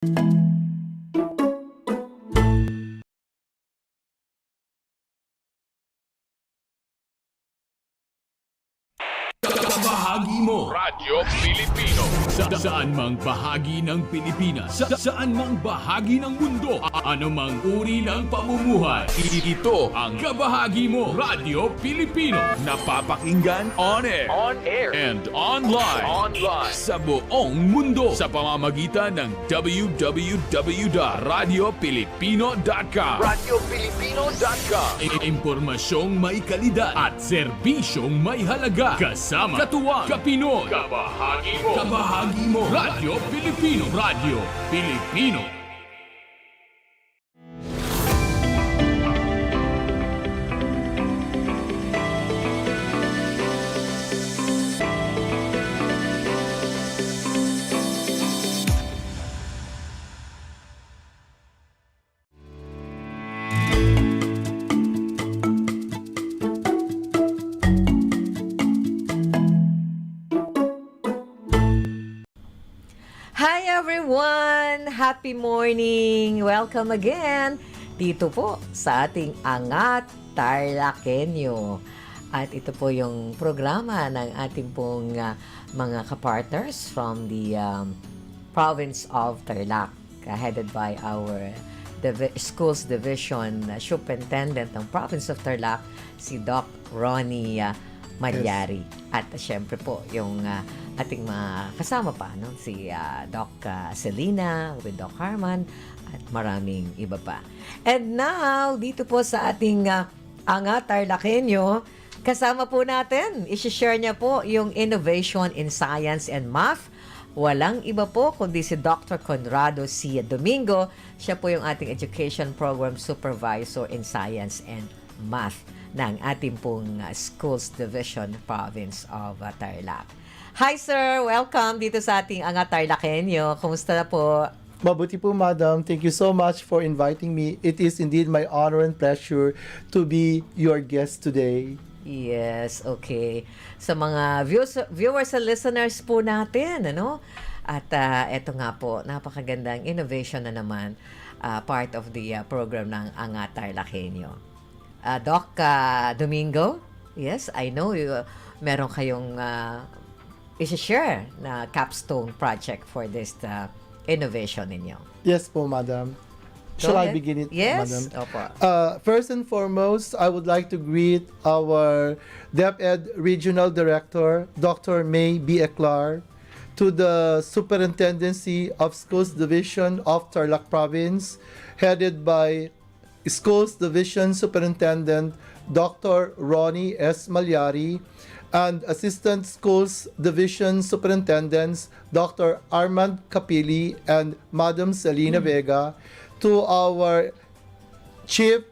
Bahagi mo Radyo Pilipino. saan mang bahagi ng Pilipinas, saan mang bahagi ng mundo, anumang uri ng pamumuhay. Ito ang Kabahagi Mo Radyo Pilipino. Napapakinggan on air and online sa buong mundo sa pamamagitan ng www.radiopilipino.com. RadyoPilipino.com. Impormasyong may kalidad at serbisyong may halaga. Kasama katuwang Kapinoy. Kabahagi Mo Radyo Pilipino. Radyo Pilipino. Hi everyone! Happy morning! Welcome again dito po sa ating Angat Tarlakhenyo. At ito po yung programa ng ating pong mga kapartners from the province of Tarlac, headed by our Schools Division Superintendent ng province of Tarlac, si Doc Ronnie Malyari. At syempre po yung ating mga kasama pa, no? Si Doc Selena with Doc Harman at maraming iba pa. And now, dito po sa ating Angat Tarlakhenyo, kasama po natin, isi-share niya po yung Innovation in Science and Math. Walang iba po kundi si Dr. Conrado C. Domingo. Siya po yung ating Education Program Supervisor in Science and Math ng ating pong Schools Division Province of Tarlac. Hi sir! Welcome dito sa ating Angat Tarlakhenyo. Kumusta na po? Mabuti po, madam. Thank you so much for inviting me. It is indeed my honor and pleasure to be your guest today. Yes, okay. Sa mga viewers and listeners po natin, ano? At eto nga po, napakagandang innovation na naman, part of the program ng Angat Tarlakhenyo. Doc Domingo, yes, I know meron kayong i-share na capstone project for this innovation ninyo. Yes po, madam. Shall I begin it, yes, madam? Opo. First and foremost, I would like to greet our DepEd Regional Director, Dr. May B. Eclar, to the Superintendency of Schools Division of Tarlac Province, headed by Schools Division Superintendent Dr. Ronnie S. Malyari, and Assistant Schools Division Superintendents Dr. Armand Capili and Madam Selena Vega, to our Chief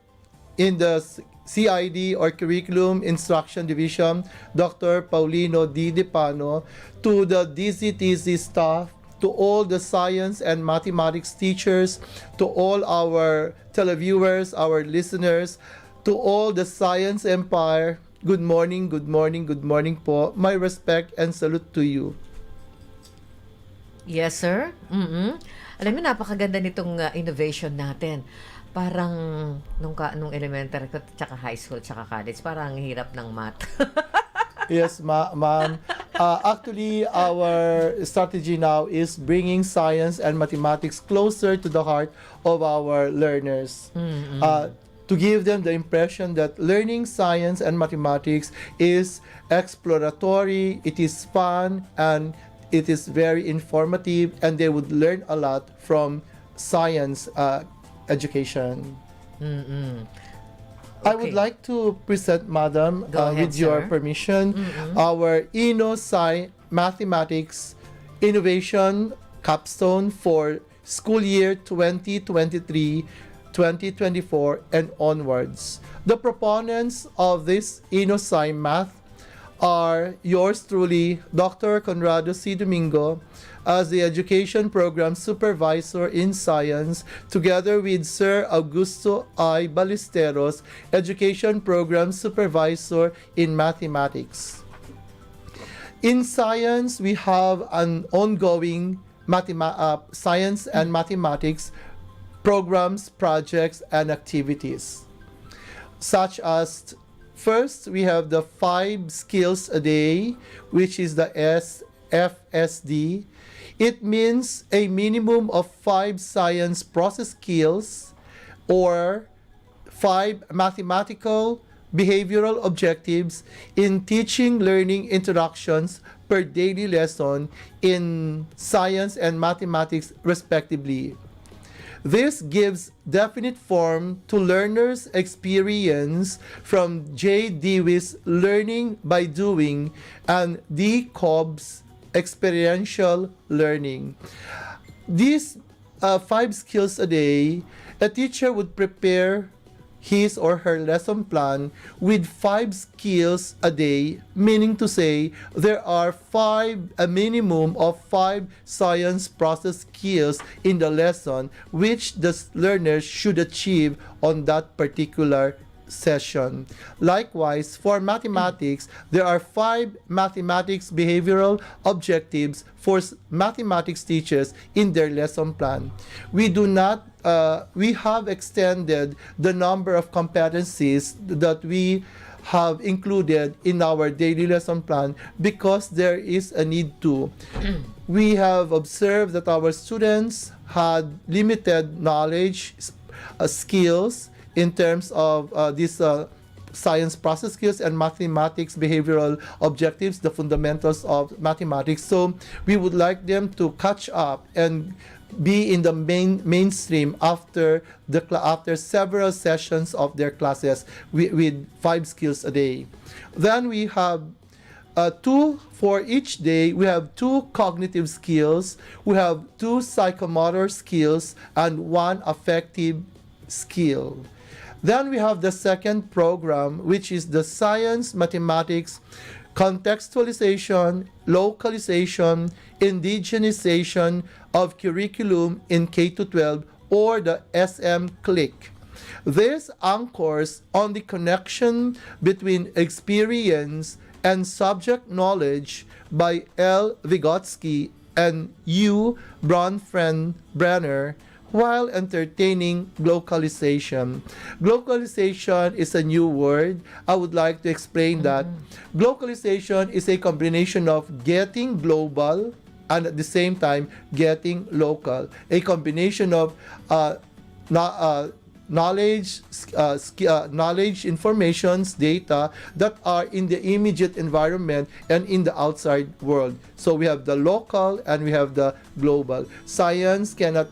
in the CID or Curriculum Instruction Division, Dr. Paulino D. Dipano, to the DCTC staff, to all the science and mathematics teachers, to all our televiewers, our listeners, to all the science empire. Good morning, good morning, good morning po. My respect and salute to you. Yes, sir. Alam mo, napakaganda nitong innovation natin. Parang nung elementary ko, tsaka high school, tsaka college, parang hirap ng math. Yes, ma'am. Actually, our strategy now is bringing science and mathematics closer to the heart of our learners. To give them the impression that learning science and mathematics is exploratory, it is fun, and it is very informative, and they would learn a lot from science education. Okay. I would like to present, madam, Go ahead, with your sir. permission, our Inno-Sci Mathematics Innovation Capstone for school year 2023-2024 and onwards. The proponents of this Inno-Sci-Math are yours truly, Dr. Conrado C. Domingo, as the Education Program Supervisor in Science, together with Sir Augusto I. Ballesteros, Education Program Supervisor in Mathematics. In science, we have an ongoing science and mathematics programs, projects, and activities. Such as, first, we have the 5 skills a day, which is the FSD. It means a minimum of 5 science process skills or 5 mathematical behavioral objectives in teaching learning interactions per daily lesson in science and mathematics respectively. This gives definite form to learners' experience from J. Dewey's learning by doing and D. Cobb's experiential learning. These 5 skills a day, a teacher would prepare his or her lesson plan with 5 skills a day, meaning to say there are a minimum of 5 science process skills in the lesson which the learners should achieve on that particular session. Likewise, for mathematics, there are 5 mathematics behavioral objectives for mathematics teachers in their lesson plan. We have extended the number of competencies that we have included in our daily lesson plan because there is a need to. We have observed that our students had limited knowledge, skills, in terms of these science process skills and mathematics behavioral objectives, the fundamentals of mathematics. So we would like them to catch up and be in the mainstream after several sessions of their classes with 5 skills a day. Then we have 2 for each day. We have 2 cognitive skills, we have 2 psychomotor skills, and 1 affective skill. Then we have the second program, which is the science, mathematics, contextualization, localization, indigenization of curriculum in K-12, or the SM-CLIC. This anchors on the connection between experience and subject knowledge by L. Vygotsky and U. Bronfenbrenner, while entertaining globalization. Globalization is a new word. I would like to explain that. Globalization is a combination of getting global and at the same time getting local. A combination of knowledge, informations, data that are in the immediate environment and in the outside world. So we have the local and we have the global. Science cannot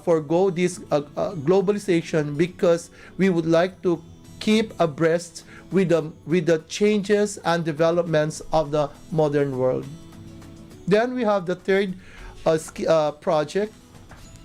forego this globalization because we would like to keep abreast with the changes and developments of the modern world. Then we have the third project,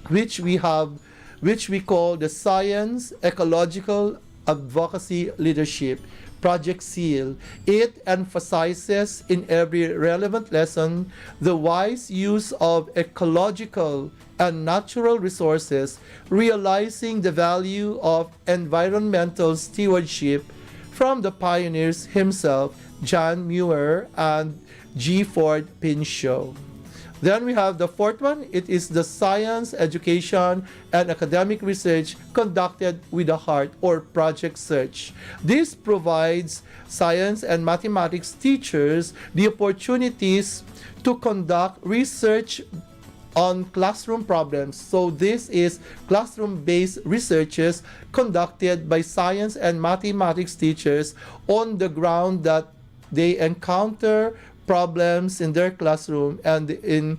which we call the Science Ecological Advocacy Leadership, Project SEAL. It emphasizes in every relevant lesson the wise use of ecological and natural resources, realizing the value of environmental stewardship from the pioneers himself, John Muir and G. Ford Pinchot. Then we have the fourth one. It is the science, education, and academic research conducted with the heart, or Project Search. This provides science and mathematics teachers the opportunities to conduct research on classroom problems. So this is classroom-based researches conducted by science and mathematics teachers on the ground that they encounter problems in their classroom, and in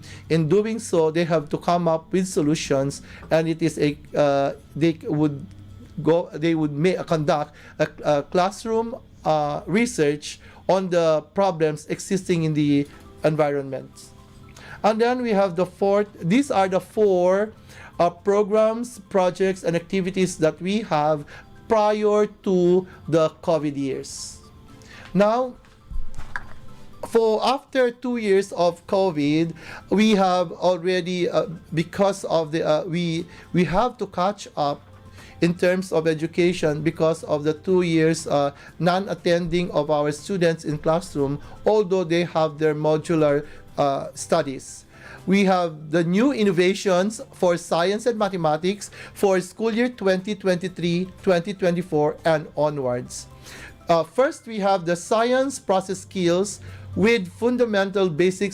doing so they have to come up with solutions, and it is they would conduct a classroom research on the problems existing in the environment. And then we have the fourth. These are the 4 programs, projects, and activities that we have prior to the COVID years. Now, for after 2 years of COVID, we have already because of the we have to catch up in terms of education because of the 2 years non-attending of our students in classroom, although they have their modular studies. We have the new innovations for science and mathematics for school year 2023-2024 and onwards. First, we have the science process skills with fundamental basic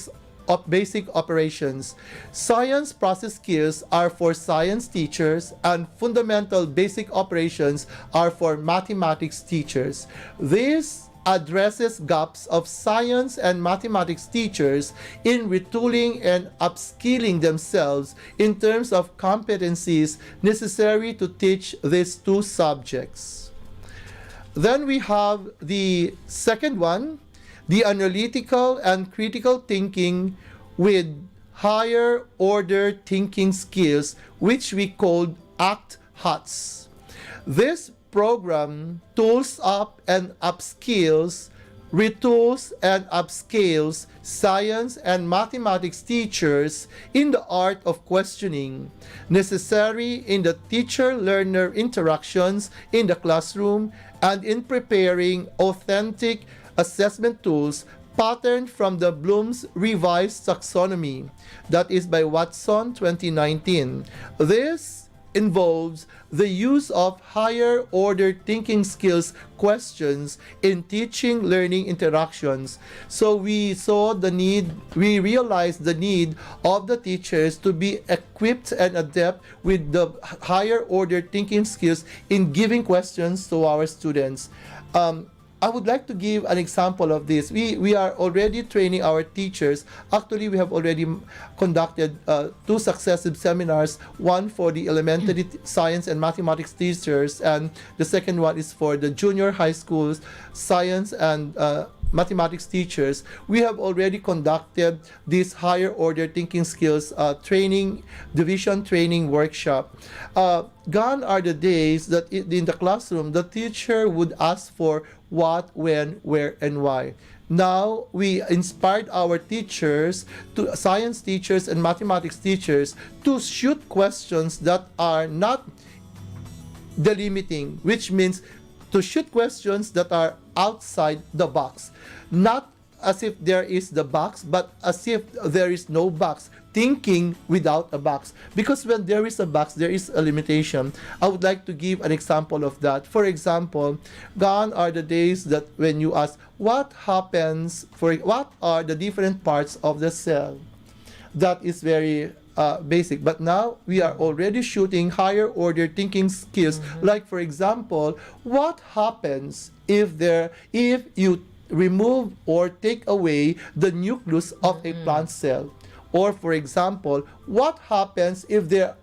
operations. Science process skills are for science teachers and fundamental basic operations are for mathematics teachers. This addresses gaps of science and mathematics teachers in retooling and upskilling themselves in terms of competencies necessary to teach these two subjects. Then we have the second one, the analytical and critical thinking with higher order thinking skills, which we called ACT HUTS. This program tools up and upskills, retools and upscales science and mathematics teachers in the art of questioning, necessary in the teacher-learner interactions in the classroom and in preparing authentic assessment tools patterned from the Bloom's Revised Taxonomy, that is by Watson 2019. This involves the use of higher order thinking skills questions in teaching learning interactions. So we realized the need of the teachers to be equipped and adept with the higher order thinking skills in giving questions to our students. I would like to give an example of this. We are already training our teachers. Actually, we have already conducted 2 successive seminars, one for the elementary science and mathematics teachers, and the second one is for the junior high schools science and mathematics teachers. We have already conducted this higher order thinking skills division training workshop. Gone are the days that in the classroom the teacher would ask for what, when, where, and why. Now we inspired our teachers, science teachers and mathematics teachers, to shoot questions that are not delimiting, which means to shoot questions that are outside the box. Not as if there is the box, but as if there is no box. Thinking without a box. Because when there is a box, there is a limitation. I would like to give an example of that. For example, gone are the days that when you ask, what are the different parts of the cell? That is very basic. But now we are already shooting higher order thinking skills. Like for example, what happens if you remove or take away the nucleus of a plant cell? Or for example, what happens if you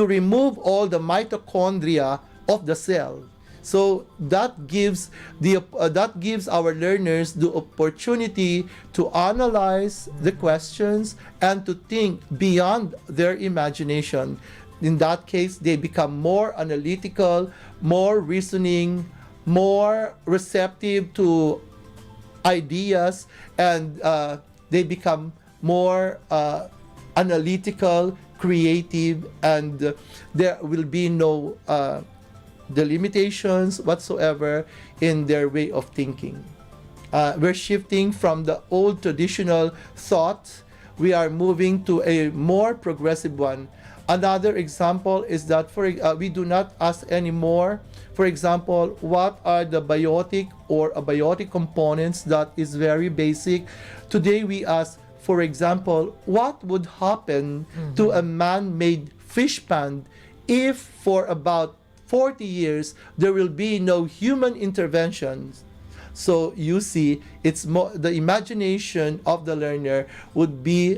remove all the mitochondria of the cell? So that gives our learners the opportunity to analyze the questions and to think beyond their imagination. In that case, they become more analytical, more reasoning, more receptive to ideas, and they become more analytical, creative, and there will be no delimitations whatsoever in their way of thinking. We're shifting from the old traditional thought. We are moving to a more progressive one. Another example is that we do not ask anymore, for example, what are the biotic or abiotic components? That is very basic. Today we ask, for example, what would happen to a man-made fish pond if for about 40 years there will be no human interventions? So you see, it's more, the imagination of the learner will be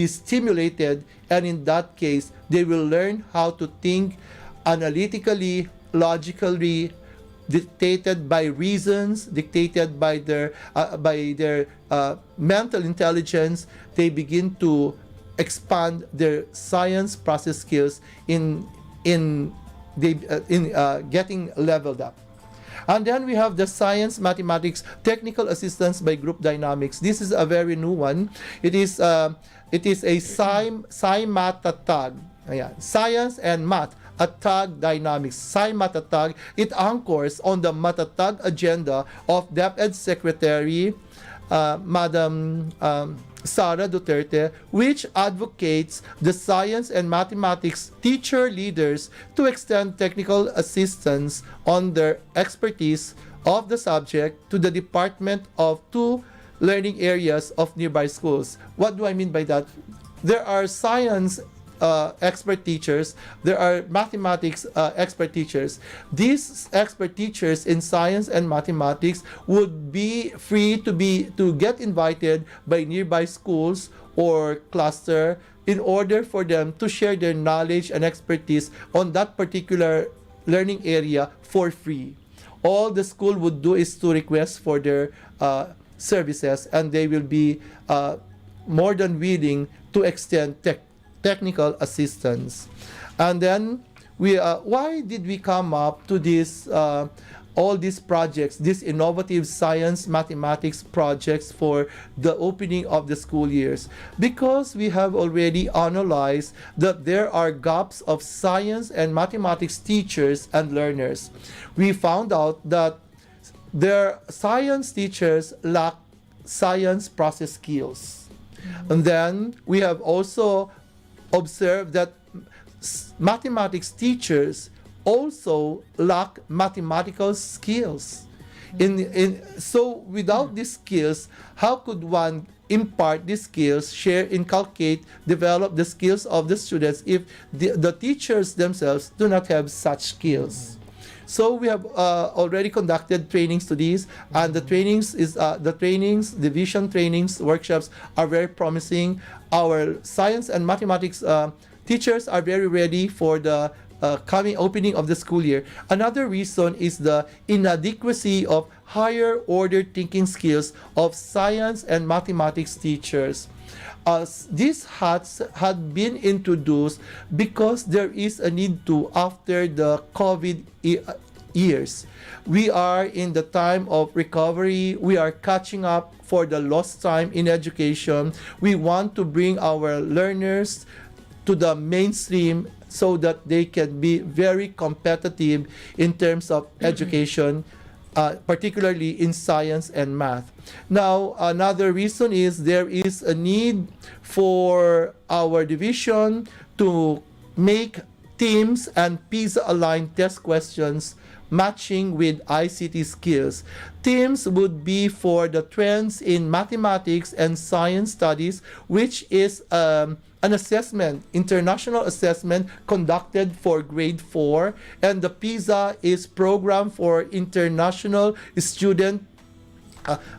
stimulated, and in that case, they will learn how to think analytically, logically, dictated by reasons, dictated by their mental intelligence. They begin to expand their science process skills in getting leveled up. And then we have the science, mathematics, technical assistance by group dynamics. This is a very new one. It is a Sci-Math tag. Science and math at tag dynamics. Sci-Math tag. It anchors on the math tag agenda of DepEd Secretary Madam Sara Duterte, which advocates the science and mathematics teacher leaders to extend technical assistance on their expertise of the subject to the department of two learning areas of nearby schools. What do I mean by that? There are science expert teachers, there are mathematics expert teachers. These expert teachers in science and mathematics would be free to get invited by nearby schools or cluster in order for them to share their knowledge and expertise on that particular learning area for free. All the school would do is to request for their services, and they will be more than willing to extend technical assistance. And then why did we come up to this all these projects, these innovative science mathematics projects for the opening of the school years? Because we have already analyzed that there are gaps of science and mathematics teachers and learners. We found out that their science teachers lack science process skills. And then we have also observed that mathematics teachers also lack mathematical skills. So without these skills, how could one impart these skills, share, inculcate, develop the skills of the students if the teachers themselves do not have such skills? So we have already conducted trainings to these, and the division trainings, workshops are very promising. Our science and mathematics teachers are very ready for the coming opening of the school year. Another reason is the inadequacy of higher order thinking skills of science and mathematics teachers. These hats had been introduced because there is a need to after the COVID years. We are in the time of recovery. We are catching up for the lost time in education. We want to bring our learners to the mainstream so that they can be very competitive in terms of education, particularly in science and math. Now, another reason is there is a need for our division to make teams and PISA-aligned test questions matching with ICT skills. Teams would be for the trends in mathematics and science studies, which is an assessment, international assessment conducted for grade 4, and the PISA is programmed for international student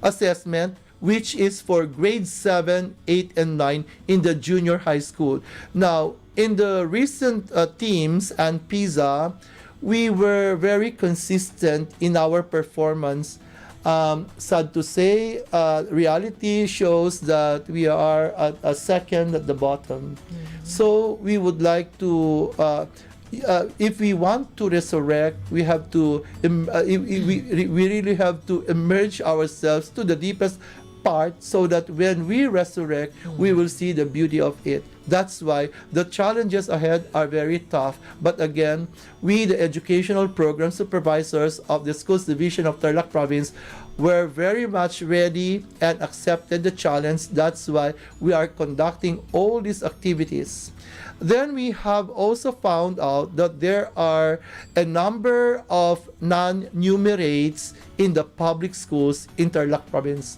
assessment, which is for grade 7, 8, and 9 in the junior high school. Now, in the recent teams and PISA, we were very consistent in our performance. Sad to say, reality shows that we are at a second at the bottom. So we would like to, if we want to resurrect, we have to, we really have to immerse ourselves to the deepest part so that when we resurrect, we will see the beauty of it. That's why the challenges ahead are very tough. But again, we, the educational program supervisors of the Schools Division of Tarlac Province, were very much ready and accepted the challenge. That's why we are conducting all these activities. Then we have also found out that there are a number of non-numerates in the public schools in Tarlac Province.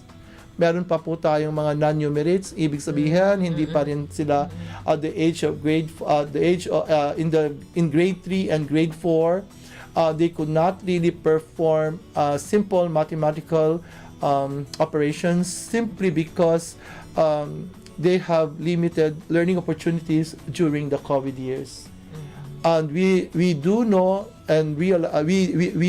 Meron pa po tayong mga non-numerates, ibig sabihin hindi pa rin sila at the age of grade in grade 3 and grade 4. They could not really perform simple mathematical operations simply because they have limited learning opportunities during the COVID years. And we do know and we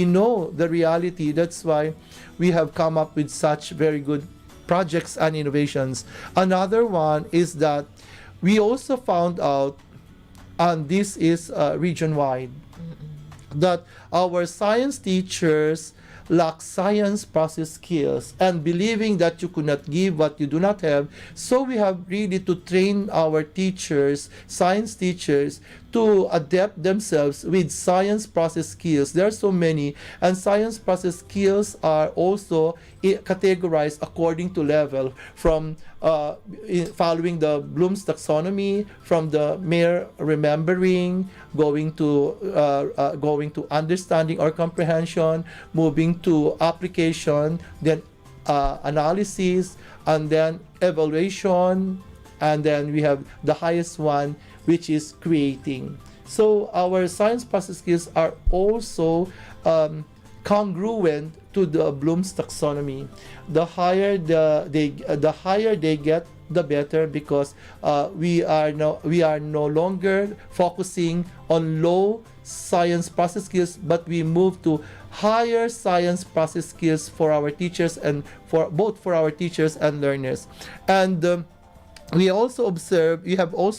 know the reality. That's why we have come up with such very good projects and innovations. Another one is that we also found out, and this is region-wide, that our science teachers lack science process skills and believing that you could not give what you do not have. So we have really to train our teachers, science teachers, to adapt themselves with science process skills. There are so many, and science process skills are also categorized according to level, from following the Bloom's taxonomy, from the mere remembering, going to understanding or comprehension, moving to application, then analysis, and then evaluation, and then we have the highest one, which is creating. So our science process skills are also congruent to the Bloom's taxonomy. The higher the higher they get, the better, because we are no longer focusing on low science process skills, but we move to higher science process skills for our teachers, and for our teachers and learners. And we have also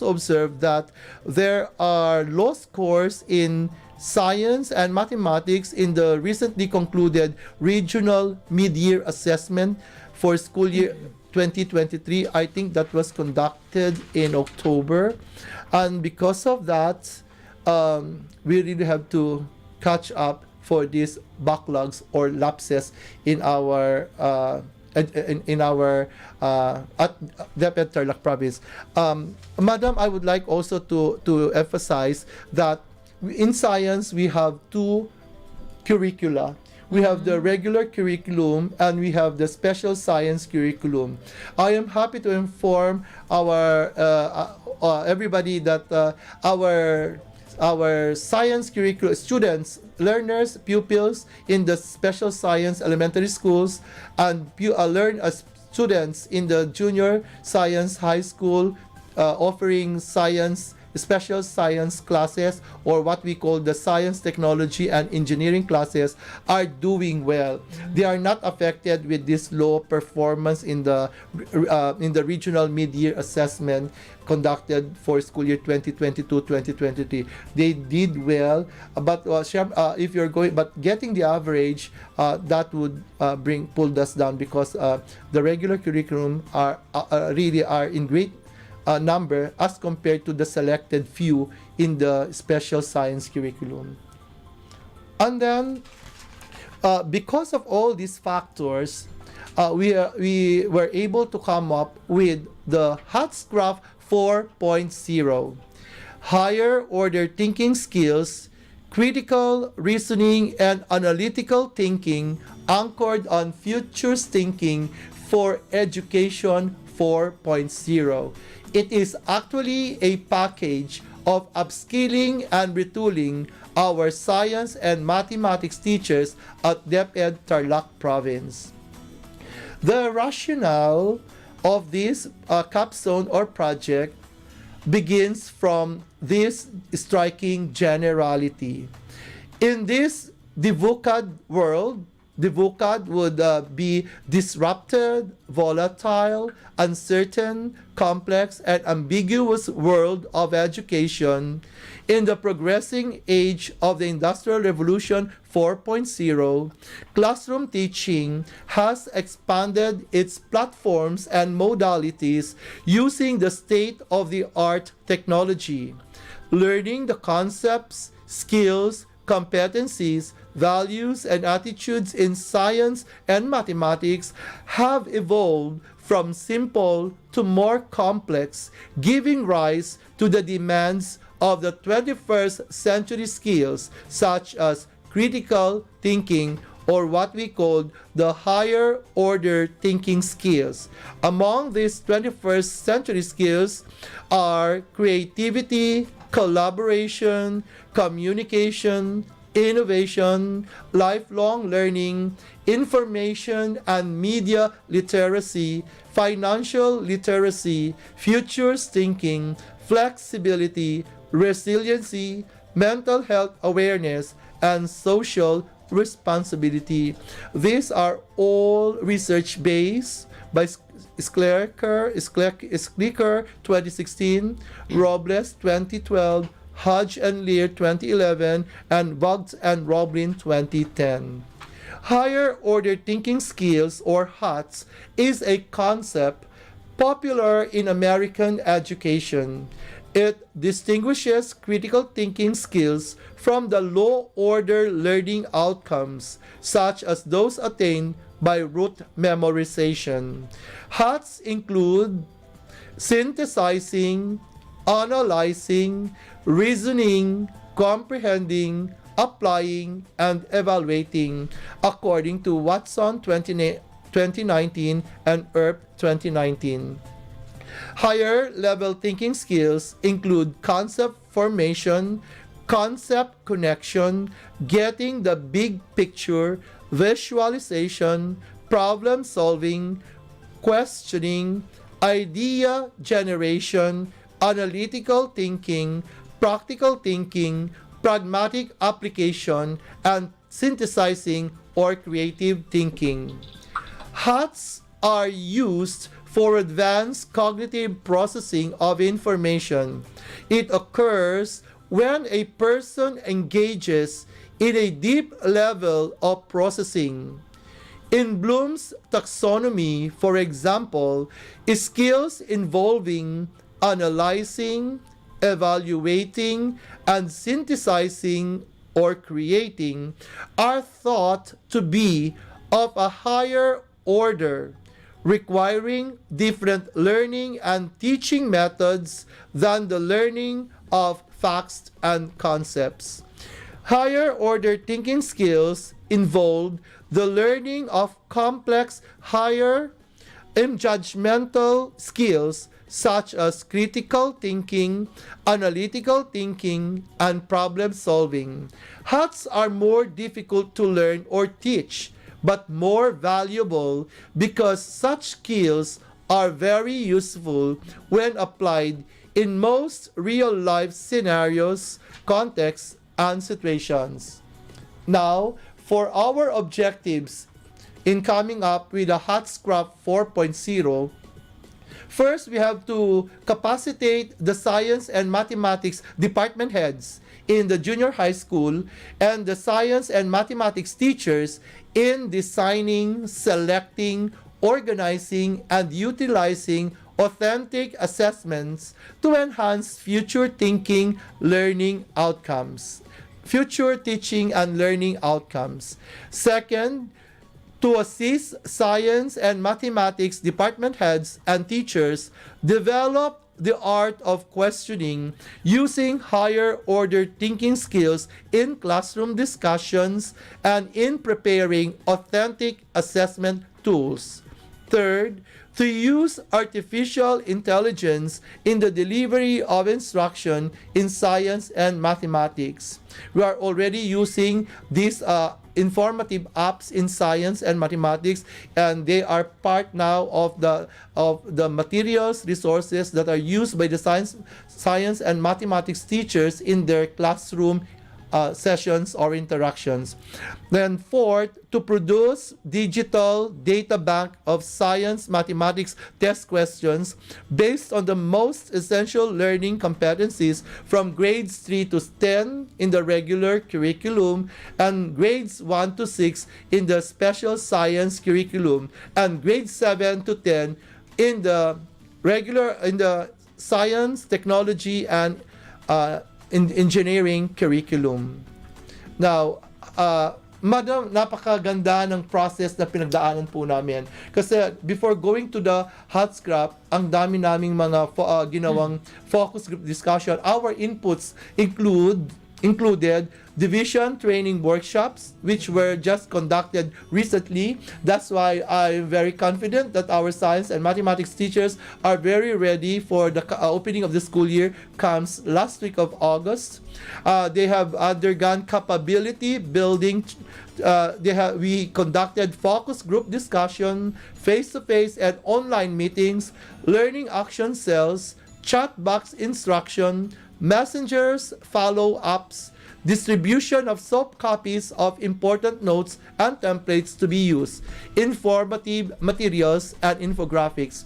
observed that there are low scores in science and mathematics in the recently concluded regional mid-year assessment for school year 2023. I think that was conducted in October, and because of that, we really have to catch up for these backlogs or lapses in our at DepEd Tarlac province. Madam, I would like also to emphasize that in science we have two curricula. We have the regular curriculum and we have the special science curriculum. I am happy to inform our everybody that our science curriculum students, learners, pupils in the special science elementary schools, and students in the junior science high school offering special science classes, or what we call the science, technology, and engineering classes, are doing well. They are not affected with this low performance in the regional mid-year assessment conducted for school year 2022-2023. They did well, but if you're going, but getting the average, that would pull us down, because the regular curriculum really are in great number as compared to the selected few in the special science curriculum. And then, because of all these factors, we were able to come up with the Hatzgraph 4.0, higher order thinking skills, critical reasoning and analytical thinking anchored on futures thinking for education 4.0. It is actually a package of upskilling and retooling our science and mathematics teachers at DepEd Tarlac province. The rationale of this capstone or project begins from this striking generality. In this DevOcad world, DevOcad would be disrupted, volatile, uncertain, complex, and ambiguous world of education. In the progressing age of the Industrial Revolution 4.0, classroom teaching has expanded its platforms and modalities using the state-of-the-art technology. Learning the concepts, skills, competencies, values, and attitudes in science and mathematics have evolved from simple to more complex, giving rise to the demands of the 21st century skills such as critical thinking, or what we call the higher order thinking skills. Among these 21st century skills are creativity, collaboration, communication, innovation, lifelong learning, information and media literacy, financial literacy, futures thinking, flexibility, resiliency, mental health awareness, and social responsibility. These are all research-based by Skleker 2016, Robles 2012, Hodge and Lear 2011, and Vogt and Roblin 2010. Higher order thinking skills, or HOTS, is a concept popular in American education. It distinguishes critical thinking skills from the low-order learning outcomes, such as those attained by rote memorization. HOTS include synthesizing, analyzing, reasoning, comprehending, applying, and evaluating, according to Watson 2019 and Earp 2019. Higher level thinking skills include concept formation, concept connection, getting the big picture, visualization, problem solving, questioning, idea generation, analytical thinking, practical thinking, pragmatic application, and synthesizing or creative thinking. HOTS are used for advanced cognitive processing of information. It occurs when a person engages in a deep level of processing. In Bloom's taxonomy, for example, skills involving analyzing, evaluating, and synthesizing or creating are thought to be of a higher order, requiring different learning and teaching methods than the learning of facts and concepts. Higher order thinking skills involve the learning of complex, higher judgmental skills such as critical thinking, analytical thinking, and problem solving. HOTS are more difficult to learn or teach, but more valuable because such skills are very useful when applied in most real-life scenarios, contexts, and situations. Now, for our objectives in coming up with a HotScrap 4.0, first, we have to capacitate the science and mathematics department heads in the junior high school and the science and mathematics teachers in designing, selecting, organizing, and utilizing authentic assessments to enhance future thinking, learning outcomes. Future teaching and learning outcomes. Second, to assist science and mathematics department heads and teachers develop the art of questioning using higher order thinking skills in classroom discussions and in preparing authentic assessment tools. Third, to use artificial intelligence in the delivery of instruction in science and mathematics. We are already using these informative apps in science and mathematics, and they are part now of the materials, resources that are used by the science and mathematics teachers in their classroom sessions or interactions. Then fourth, to produce digital data bank of science mathematics test questions based on the most essential learning competencies from grades 3 to 10 in the regular curriculum and grades 1 to 6 in the special science curriculum and grades 7 to 10 in the science, technology, and in engineering curriculum. Now, Madam, napakaganda ng process na pinagdaanan po namin. Kasi before going to the HotScrap, ang dami naming mga ginawang focus group discussion. Our inputs included division training workshops, which were just conducted recently. That's why I'm very confident that our science and mathematics teachers are very ready for the opening of the school year comes last week of August. They have undergone capability building. We conducted focus group discussion, face-to-face and online meetings, learning action cells, chat box instruction, messengers, follow-ups, distribution of soft copies of important notes and templates to be used, informative materials, and infographics.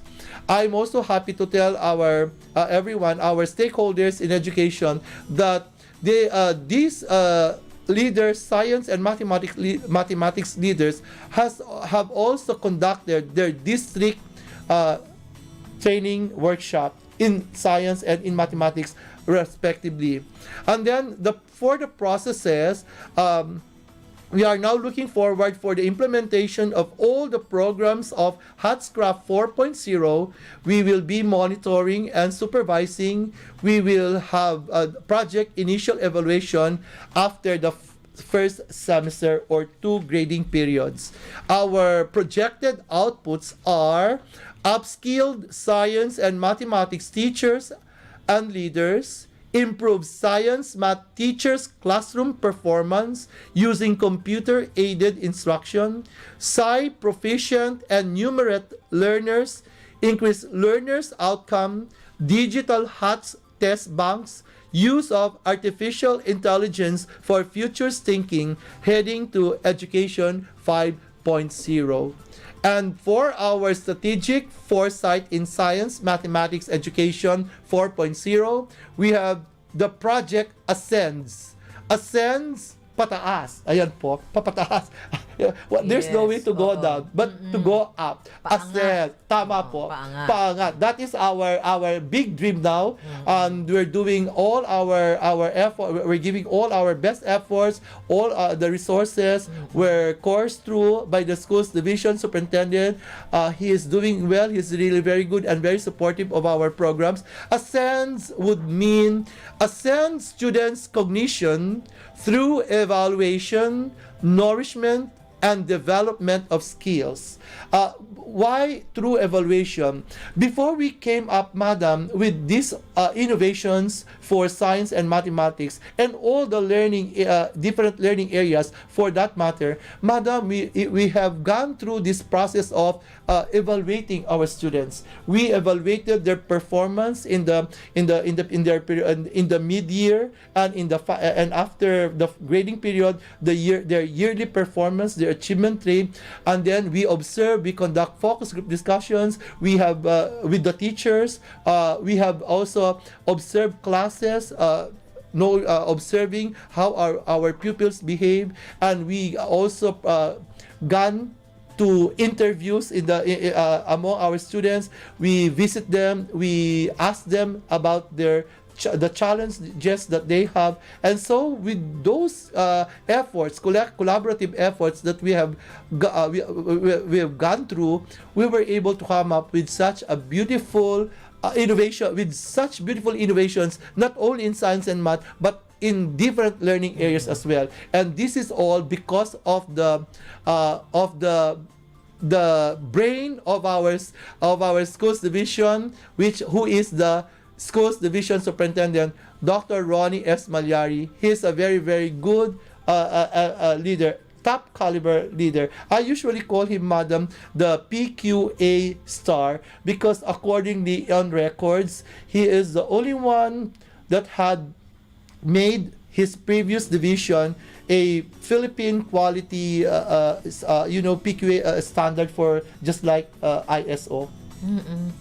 I'm also happy to tell our stakeholders in education, that these leaders, science and mathematics leaders have also conducted their district training workshop in science and in mathematics respectively. And then for the processes, we are now looking forward for the implementation of all the programs of Hatscraft 4.0. We will be monitoring and supervising. We will have a project initial evaluation after the first semester or 2 grading periods. Our projected outputs are upskilled science and mathematics teachers and leaders, improve science math teachers' classroom performance using computer-aided instruction, Sci proficient and numerate learners, increase learners' outcome, digital HATS test banks, use of artificial intelligence for futures thinking, heading to Education 5.0. And for our strategic foresight in science, mathematics, education 4.0, we have the project Ascends. Ascends, pataas. Ayan po, papataas. Well, there's no way to go down, but to go up. Ascend. Tama po. Paangat. That is our big dream now. We're doing all our effort. We're giving all our best efforts, all the resources were coursed through by the school's division superintendent. He is doing well. He's really very good and very supportive of our programs. Ascends would mean ascend students' cognition through evaluation, nourishment, and development of skills. Why through evaluation? Before we came up, madam, with these innovations for science and mathematics and all the learning, different learning areas for that matter, madam, we have gone through this process of evaluating our students. We evaluated their performance in the mid-year and after the grading period, their yearly performance, their achievement rate, and then we conduct focus group discussions. We have with the teachers. We have also observed classes. Observing how our pupils behave, and we also gone to interviews among our students. We visit them. We ask them about the challenges that they have, and so with those efforts, collaborative efforts that we have gone through, we were able to come up with such a beautiful innovations, not only in science and math, but in different learning areas as well. And this is all because of the brain of our schools division, who is the schools division superintendent, Dr. Ronnie S. Malyari. He's a very, very good leader, top caliber leader. I usually call him, madam, the PQA star, because accordingly on records, he is the only one that had made his previous division a Philippine quality, PQA standard for just like ISO.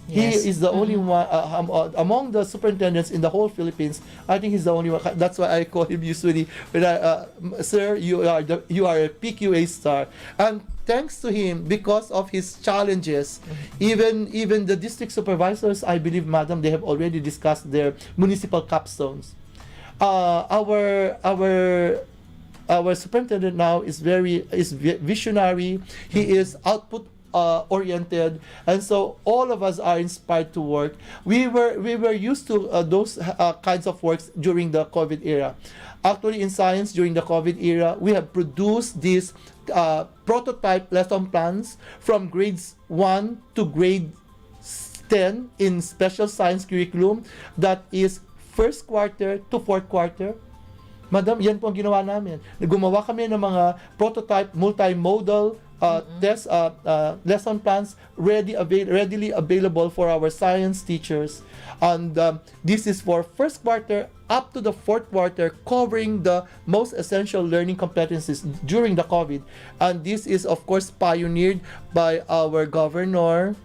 Yes. He is the only one among the superintendents in the whole Philippines. I think he's the only one. That's why I call him usually, sir, you are a PQA star. And thanks to him, because of his challenges, even the district supervisors, I believe, madam, they have already discussed their municipal capstones. Our superintendent now is visionary. He is output oriented, and so all of us are inspired to work. We were used to those kinds of works during the COVID era. Actually, in science during the COVID era, we have produced these prototype lesson plans from grades 1 to grade 10 in special science curriculum. That is first quarter to fourth quarter. Madam, yan po ang ginawa namin. Gumawa kami ng mga prototype multimodal lesson plans readily available for our science teachers. And this is for first quarter up to the fourth quarter, covering the most essential learning competencies during the COVID. And this is, of course, pioneered by our governor,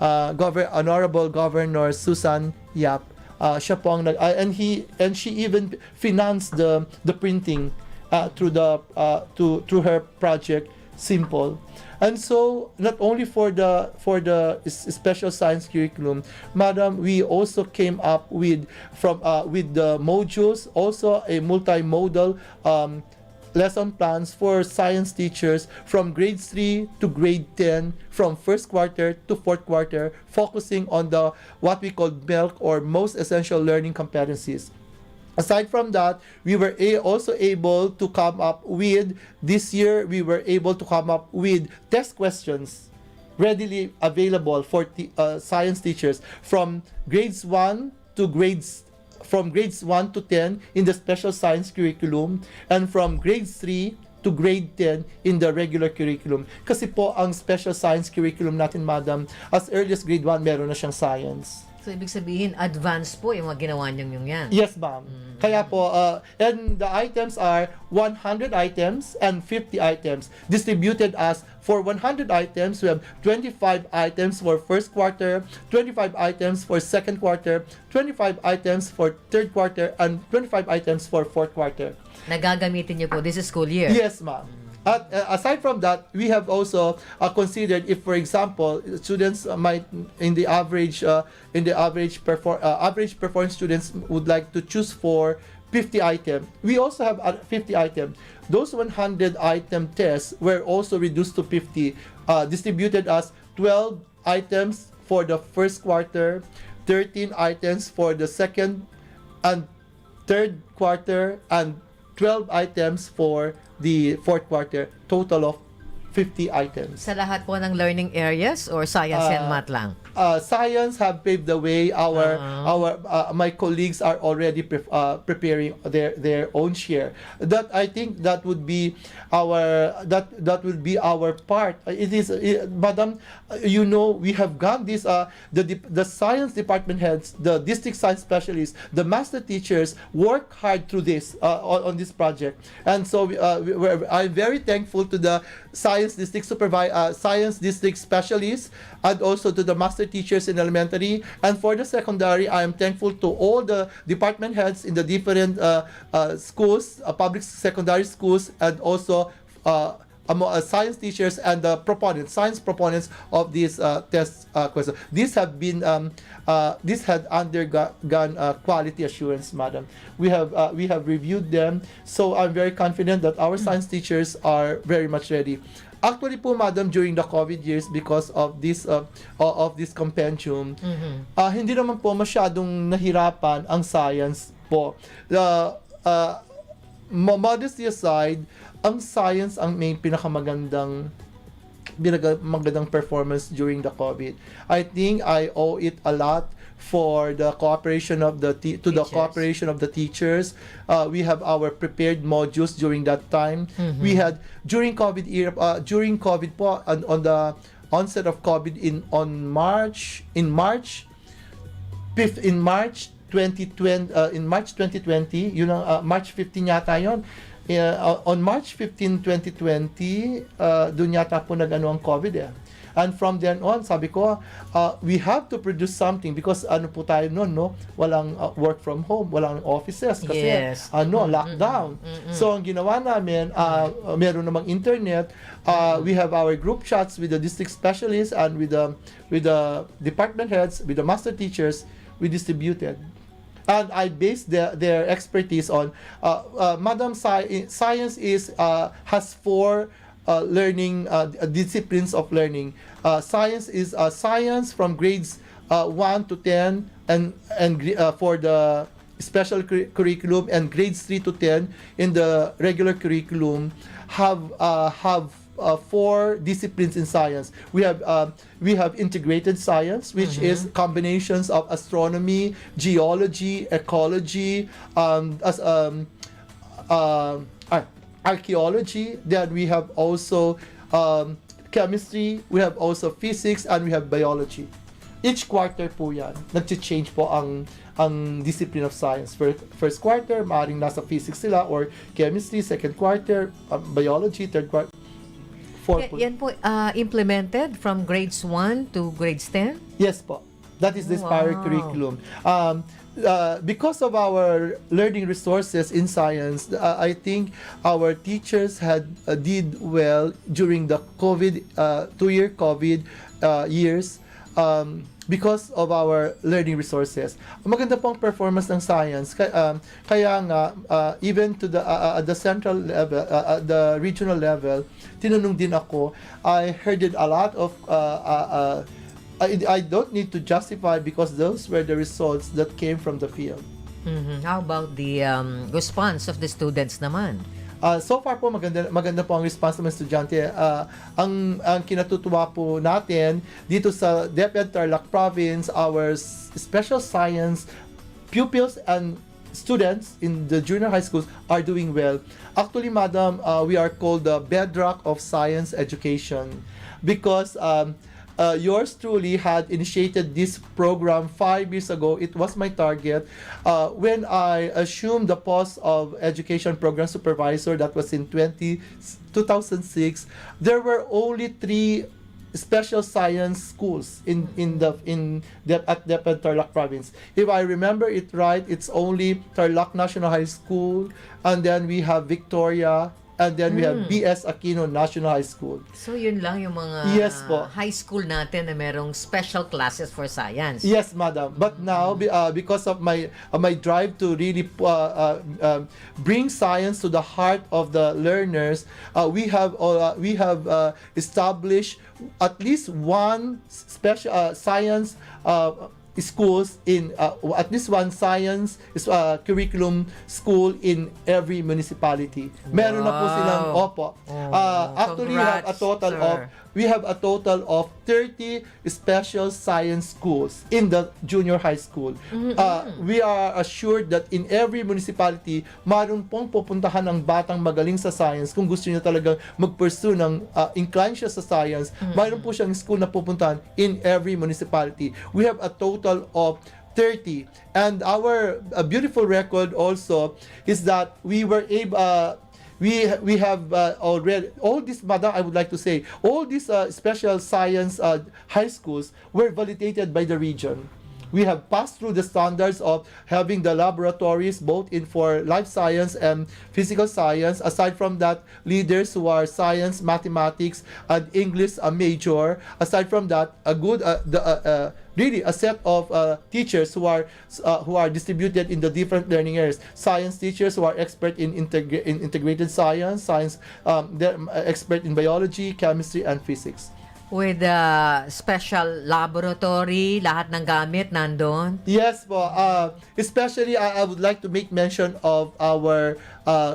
Honorable Governor Susan Yap. Siya po ang and she even financed the printing through her project Simple. And so not only for the special science curriculum, madam, we also came up with the modules, also a multimodal lesson plans for science teachers from grade 3 to grade 10, from first quarter to fourth quarter, focusing on the what we call MELC, or most essential learning competencies. Aside from that, we were also able to come up with, this year, we were able to come up with test questions readily available for science teachers from grades 1 to grades 10 in the special science curriculum, and from grades 3 to grade 10 in the regular curriculum. Kasi po ang special science curriculum natin, madam, as early as grade 1 meron na siyang science. So, ibig sabihin, advanced po yung mga ginawa niyong yung yan. Yes, ma'am. Kaya po, and the items are 100 items and 50 items. Distributed as, for 100 items, we have 25 items for first quarter, 25 items for second quarter, 25 items for third quarter, and 25 items for fourth quarter. Nagagamitin niyo po this school year? Yes, ma'am. At aside from that, we have also considered if, for example, students might average performing students would like to choose for 50 items. We also have 50 items. Those 100 item tests were also reduced to 50, distributed as 12 items for the first quarter, 13 items for the second and third quarter, and 12 items for the fourth quarter, total of 50 items. Sa lahat po ng learning areas or science and math lang? Science have paved the way. My colleagues are already preparing their own share. That I think that would be our part. Madam, you know, we have gone this. The science department heads, the district science specialists, the master teachers work hard through this on this project, and so I'm very thankful to the science district science district specialists, and also to the master teachers in elementary. And for the secondary, I am thankful to all the department heads in the different schools, public secondary schools, and also science teachers and the science proponents of these test questions. These had undergone quality assurance, madam. We have reviewed them, so I'm very confident that our science teachers are very much ready. Actually po, madam, during the COVID years, because of this compendium, hindi naman po masyadong nahirapan ang science po. Modesty aside, ang science ang may magandang performance during the COVID. I think I owe it a lot for the cooperation of the cooperation of the teachers. We have our prepared modules during that time. We had during COVID po, on the onset of COVID in March 2020, yun ang March 15 yata yon. On March 15, 2020, doon yata po nag-ano ang COVID. And from then on, sabi ko, we have to produce something because ano po tayo noon, no? Walang work from home, walang offices kasi lockdown. So ang ginawa namin, meron namang internet. We have our group chats with the district specialists and with the department heads, with the master teachers. We distributed. And I based their expertise on Madam Science has four learning disciplines of learning. Science is science from grades 1 to 10 and for the special curriculum, and grades 3 to 10 in the regular curriculum have four disciplines in science. We have integrated science, which is combinations of astronomy, geology, ecology, archaeology. Then we have also chemistry, we have also physics, and we have biology. Each quarter po yan, nag-change po ang discipline of science. First quarter, maaaring nasa physics sila, or chemistry. Second quarter, biology. Third quarter, yan po implemented from grades 1 to grades 10? Yes po. That is this prior curriculum. because of our learning resources in science, I think our teachers did well during the two-year COVID years. Because of our learning resources. Maganda pong performance ng science. Kaya nga, even to the central level, the regional level, tinanong din ako. I heard it a lot of, I don't need to justify because those were the results that came from the field. How about the response of the students naman? So far po maganda po ang response ng mga estudyante. Ang kinatutuwa po natin dito sa DepEd Tarlac Province, our special science pupils and students in the junior high schools are doing well. Actually, madam, we are called the bedrock of science education because yours truly had initiated this program 5 years ago. It was my target when I assumed the post of Education Program Supervisor. That was in 2006. There were only 3 special science schools at DepEd Tarlac Province. If I remember it right, it's only Tarlac National High School, and then we have Victoria, and then we have B.S. Aquino National High School. So yun lang yung mga Yes po. high school natin na merong special classes for science. Yes, madam. But now, because of my drive to really bring science to the heart of the learners, we have established at least one special science schools in at least one science curriculum school in every municipality. Meron na po silang actually we have a total of 30 special science schools in the junior high school. We are assured that in every municipality, maroon pong pupuntahan ng batang magaling sa science. Kung gusto niya talagang mag-pursue ng incline siya sa science, mayroon po siyang school na pupuntahan in every municipality. We have a total of 30. And our beautiful record also is that we were able we have already all these, madam, I would like to say, all these special science high schools were validated by the region. We have passed through the standards of having the laboratories both for life science and physical science. Aside from that, leaders who are science, mathematics, and English major. Aside from that, really a set of teachers who are distributed in the different learning areas. Science teachers who are expert in integrated science, they're expert in biology, chemistry, and physics. With special laboratory, lahat ng gamit nandun. Yes po. Especially, I would like to make mention of our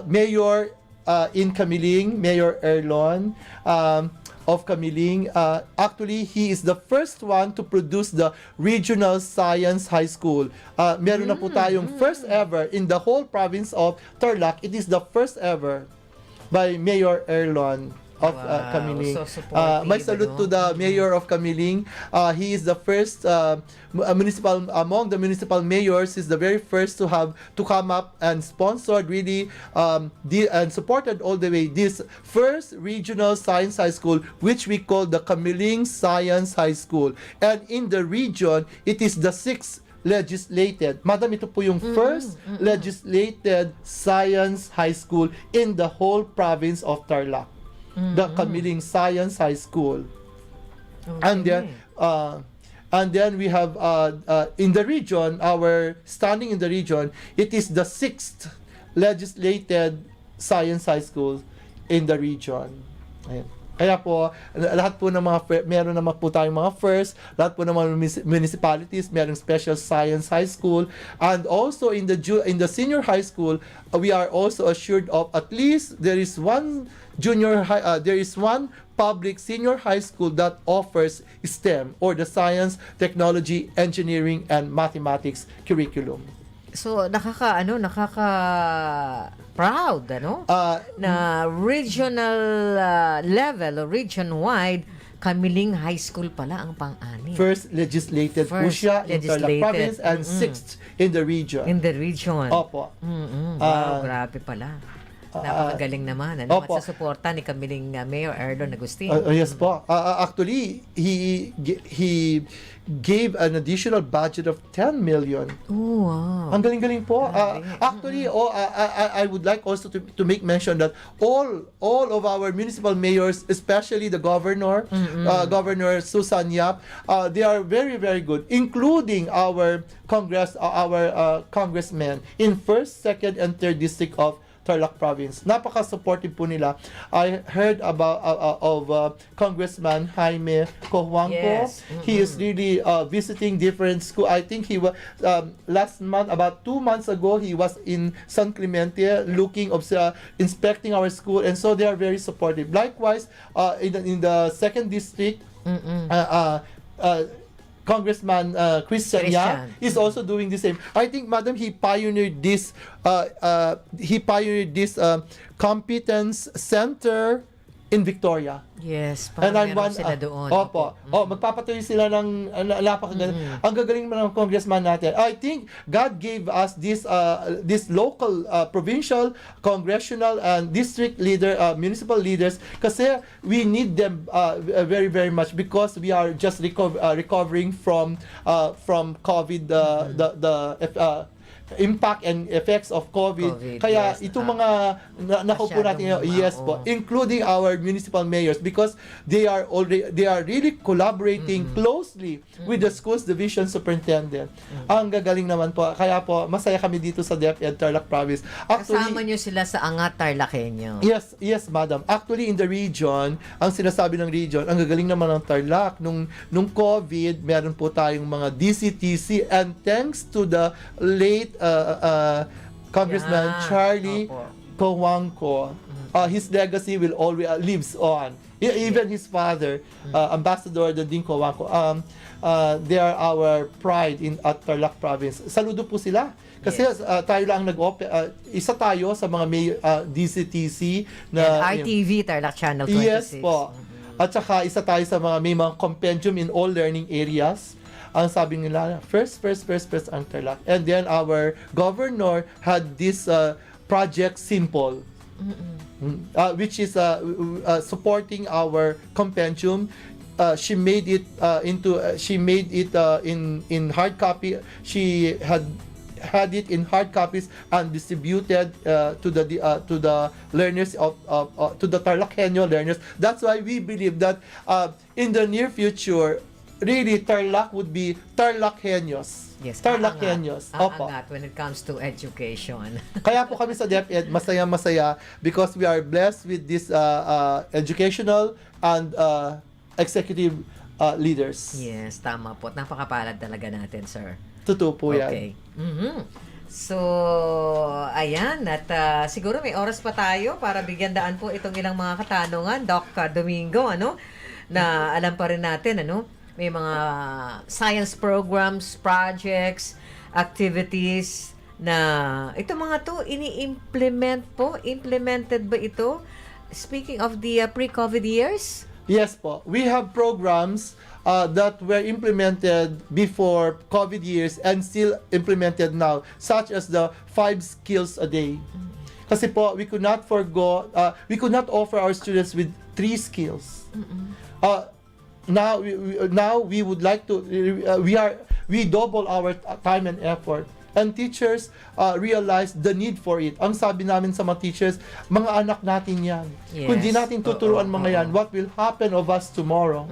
mayor in Camiling, Mayor Erlon. Of Camiling. Actually, he is the first one to produce the Regional Science High School. Meron na po tayong first ever in the whole province of Tarlac. It is the first ever by Mayor Erlon of Camiling. So supportive, may salute to the Mayor of Camiling. He is the first among the municipal mayors. He's the very first to come up and sponsored really and supported all the way this first regional science high school, which we call the Camiling Science High School. And in the region, it is the 6th legislated. Madam, ito po yung first legislated science high school in the whole province of Tarlac. The Camiling Science High School. Okay. And then we have in the region, our standing in the region, it is the 6th legislated science high school in the region. Ayan. Kaya po, lahat po ng meron naman po tayong mga first, lahat po ng mga municipalities, merong special science high school, and also in the senior high school, we are also assured of at least there is one public senior high school that offers STEM, or the science, technology, engineering, and mathematics curriculum. So proud na regional level or region-wide, Camiling High School pala ang pang-anim. First legislated po siya in Tarlac Province and 6th in the region. In the region. Opo. Wow, grabe pala. Napakagaling naman. Ano? At Opo. sa suporta ni kamiling Mayor Erdogan Agustin. Yes po. Actually, he gave an additional budget of 10 million. Oh, wow. Ang galing-galing po. Actually, I would like also to make mention that all of our municipal mayors, especially the governor, Governor Susan Yap, they are very, very good, including our congressmen in 1st, 2nd, and 3rd district of Tarlac province. Napaka-supportive po nila. I heard about Congressman Jaime Cojuangco. Yes. He is really visiting different school. I think he was last month, about 2 months ago, he was in San Clemente looking, inspecting our school, and so they are very supportive. Likewise, in the 2nd district, Congressman Christian Yap is also doing the same. I think, Madam, he pioneered this competence center in Victoria. Yes, parang meron sila doon. Opo. Magpapatuloy sila ng napakagaling. Ang gagaling ng congressman natin. I think God gave us this local, provincial, congressional, and district leader, municipal leaders, kasi we need them very, very much because we are just recovering from COVID, the impact and effects of COVID. Kaya yes, itong mga nakupo natin, yes po, including our municipal mayors, because they are really collaborating closely with the schools division superintendent. Ang gagaling naman po. Kaya po masaya kami dito sa DepEd Tarlac province. Kasama nyo sila sa Angat Tarlakhenyo. Yes, madam. Actually, in the region, ang sinasabi ng region, ang gagaling naman ng Tarlac. Nung COVID, meron po tayong mga DCTC, and thanks to the late Congressman Charlie Cojuangco, his legacy will always lives on. Even his father, Ambassador Domingo, they are our pride at Tarlac province. Saludo po sila. Kasi tayo lang isa tayo sa mga may DCTC na RTV Tarlac Channel 26. Yes po. At saka isa tayo sa mga may mga compendium in all learning areas. Ang sabi nila, first ang Tarlac. And then our governor had this project Simple, which is supporting our compendium. She made it in hard copy. She had it in hard copies and distributed to the learners to the Tarlakhenyo learners. That's why we believe that in the near future, really, Tarlac would be Tarlakhenyos. Yes, Tarlakhenyos. Opo. Aangat when it comes to education. Kaya po kami sa DepEd, masaya because we are blessed with this educational and executive leaders. Yes, tama po. Napakapalad talaga natin, sir. Totoo po yan. Okay. So, ayan. At siguro may oras pa tayo para bigyan daan po itong ilang mga katanungan. Doc Domingo, na alam pa rin natin, may mga science programs, projects, activities na ito mga to implemented ba ito? Speaking of the pre-COVID years? Yes po. We have programs that were implemented before COVID years and still implemented now, such as the 5 skills a day. Kasi po, we could not offer our students with 3 skills. Now we would like to we double our time and effort, and teachers realize the need for it. Ang sabi namin sa mga teachers, mga anak natin yan. Yes. Kung di natin tuturuan mga yan, what will happen of us tomorrow?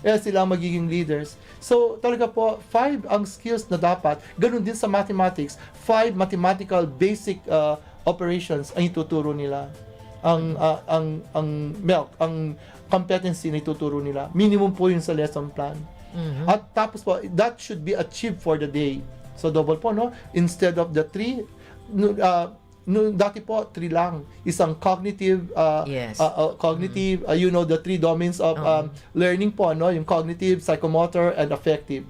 Sila magiging leaders. So talaga po, 5 ang skills na dapat. Ganun din sa mathematics, 5 mathematical basic operations ang ituturo nila. Ang competency na ituturo nila. Minimum po yun sa lesson plan. At tapos po, that should be achieved for the day. So double po, instead of the 3, dati po 3 lang. Isang cognitive, the 3 domains of learning po, yung cognitive, psychomotor, and affective.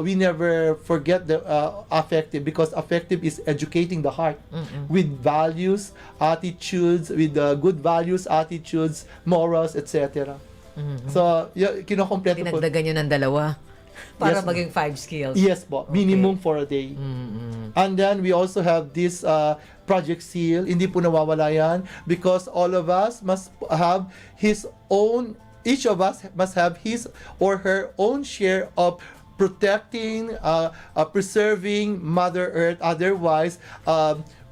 We never forget the affective, because affective is educating the heart with values, attitudes, with good values, attitudes, morals, etc. So, kinokompleto po. Dinagdagan nyo ng 2. Para Yes, maging 5 skills. Yes po, minimum for a day. And then we also have this Project Seal. Hindi po nawawala yan because all of us must have his own, each of us must have his or her own share of protecting, preserving Mother Earth. Otherwise,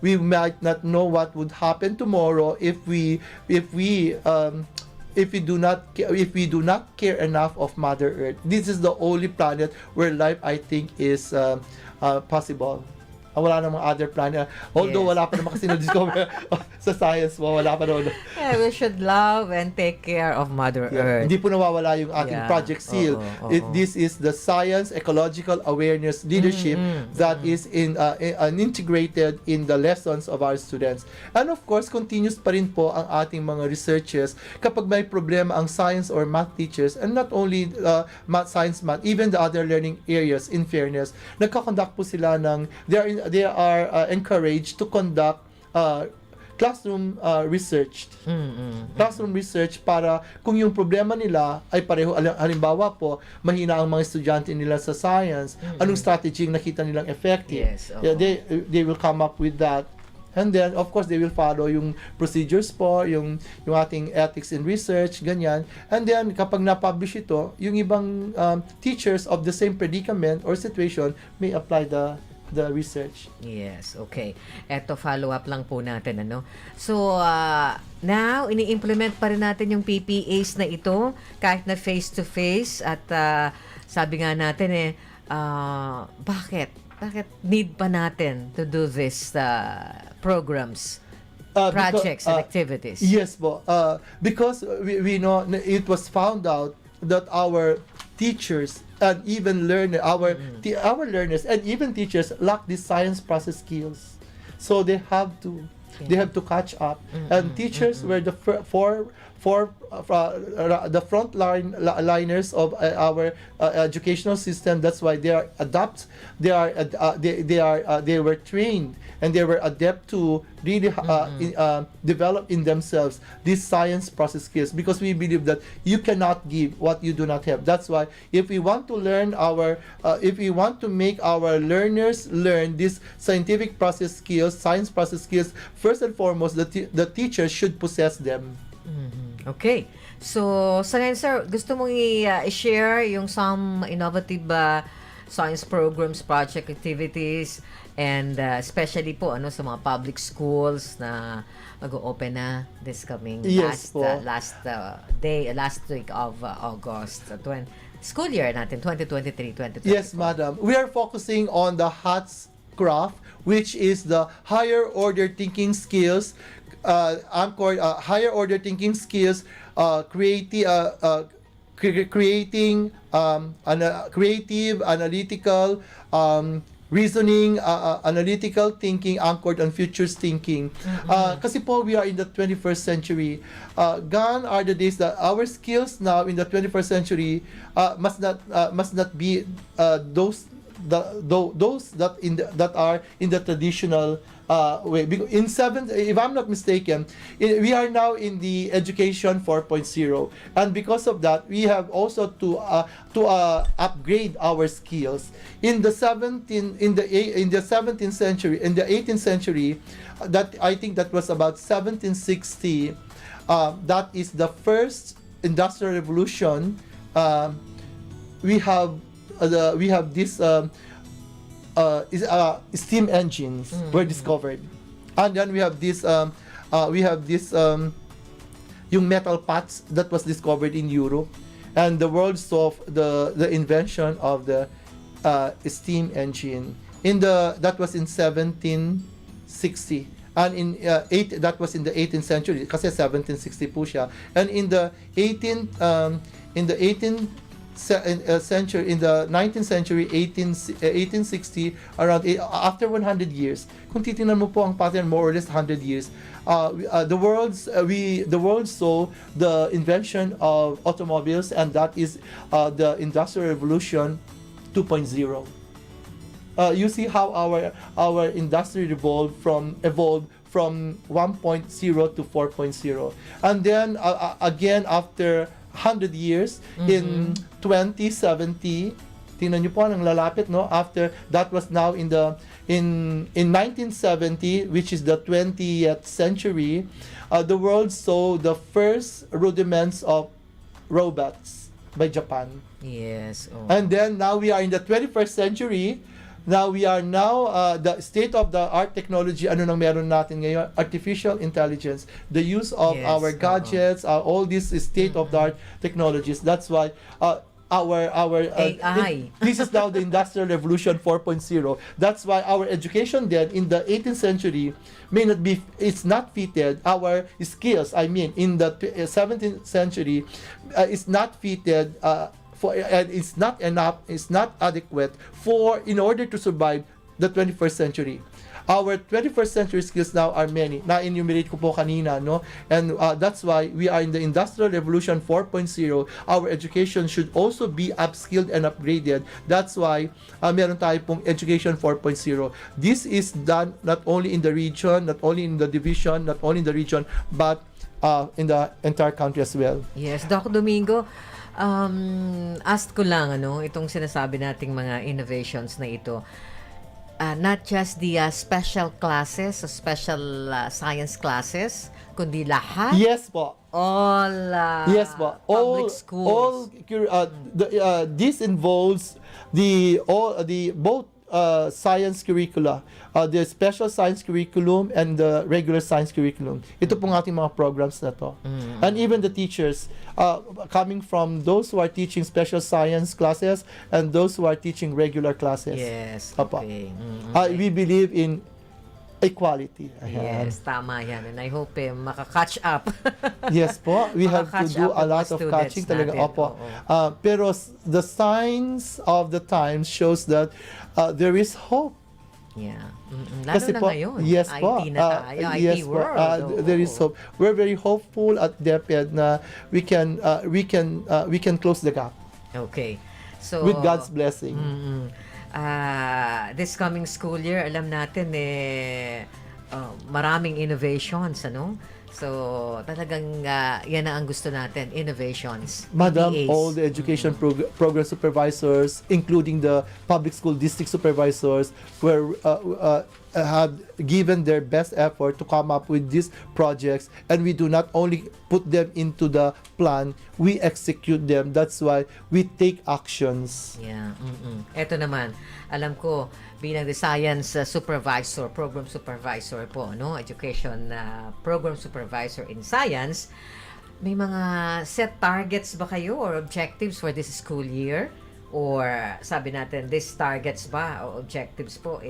we might not know what would happen tomorrow if we do not care enough of Mother Earth. This is the only planet where life, I think, is possible. Wala namang other planet. Although Yes. wala pa naman kasi na-discover sa science mo, wala pa naman. Yeah, we should love and take care of Mother Earth. Hindi po nawawala yung ating Yeah. Project Seal. Oo. This is the Science Ecological Awareness Leadership that is integrated in the lessons of our students. And of course, continuous pa rin po ang ating mga researchers kapag may problema ang science or math teachers, and not only science, math, even the other learning areas, in fairness, nagkakonduct po sila ng, they are encouraged to conduct classroom research. Classroom research para kung yung problema nila ay pareho, halimbawa po, mahina ang mga estudyante nila sa science, anong strategy yung nakita nilang effective. Yes, oo. Yeah, they will come up with that. And then, of course, they will follow yung procedures po, yung ating ethics in research, ganyan. And then, kapag na-publish ito, yung ibang teachers of the same predicament or situation may apply the research. Yes, okay. Eto, follow-up lang po natin, ano? So, now, ini-implement pa rin natin yung PPAs na ito, kahit na face-to-face, at sabi nga natin bakit? Bakit need pa natin to do this programs, projects, and activities? Yes po. Because we know it was found out that our teachers and even our learners and even teachers lack these science process skills, so they have to catch up. And teachers were the the front liners of our educational system. That's why they are they were trained and they were adept to really develop in themselves these science process skills, because we believe that you cannot give what you do not have. That's why if we want to learn if we want to make our learners learn these scientific process skills, science process skills, first and foremost, the teachers should possess them. Okay. So, sa ngayon, sir, gusto mong i-share yung some innovative science programs, project activities, and especially po sa mga public schools na mag-open na this coming Yes, last week of August. School year natin, 2023-2024. Yes, madam. We are focusing on the HATS craft, which is the higher order thinking skills, higher order thinking skills, creating creative, analytical, reasoning, analytical thinking anchored on futures thinking. Kasi po, we are in the 21st century. Gone are the days that our skills now in the 21st century must not be those that are in the traditional way. Because if I'm not mistaken, we are now in the education 4.0, and because of that, we have also to upgrade our skills. In the 17th century, in the 18th century, that I think that was about 1760. That is the first industrial revolution. We have this. Steam engines were discovered, and then we have this yung metal pots that was discovered in Europe, and the world saw the invention of the steam engine that was in 1760, and that was in the 18th century kasi 1760 po siya, and in the 19th century, 1860, around after 100 years. Kung titingnan mo po ang pattern, more or less 100 years, the world saw the invention of automobiles, and that is the Industrial Revolution 2.0. You see how our industry evolved from 1.0 to 4.0, and then again after 100 years, in 2070, tingnan niyo po, ang lalapit, no? After, that was now in 1970, which is the 20th century, the world saw the first rudiments of robots by Japan. Yes. Oh. And then now we are in the 21st century. Now we are the state of the art technology. Ano nang meron natin ngayon? Artificial intelligence. The use of Yes, our gadgets, all these state of the art technologies. That's why our AI. this is now the Industrial Revolution 4.0. That's why our education then in the 18th century it's not fitted. Our skills, I mean, in the 17th century, is not fitted. And it's not enough, it's not adequate in order to survive the 21st century. Our 21st century skills now are many. Na-enumerate ko po kanina, no? And that's why we are in the Industrial Revolution 4.0. Our education should also be upskilled and upgraded. That's why meron tayo pong Education 4.0. This is done not only in the region, not only in the division, not only in the region, but in the entire country as well. Yes, Doc Domingo, ask ko lang, itong sinasabi nating mga innovations na ito, not just the special classes, special science classes, kundi lahat? Yes po. All Yes po. public schools. This involves both science curricula, the special science curriculum and the regular science curriculum. Ito pong ating mga programs na to. And even the teachers, coming from those who are teaching special science classes and those who are teaching regular classes. Yes, Apa. okay. We believe in equality. Ayan. Yes, tama yan. And I hope maka-catch up. Yes po, we have to Maka-catch do up a yung lot mga of catching students talaga. natin. Opo. Oo. Pero the signs of the times shows that there is hope. Yeah. Lalo na ngayon. Yes IT po. na tayo. IT Yes po. world. Oo. There is hope. We're very hopeful at DepEd na we can close the gap Okay. So, with God's blessing. this coming school year, alam natin maraming innovations, So, talagang yan ang gusto natin, innovations. Madam, PTAs. all the education program supervisors, including the public school district supervisors, have given their best effort to come up with these projects, and we do not only put them into the plan, we execute them. That's why we take actions. Yeah. Ito naman, alam ko, bilang the science supervisor, program supervisor po, education program supervisor in science, may mga set targets ba kayo or objectives for this school year? Or sabi natin, these targets ba o objectives po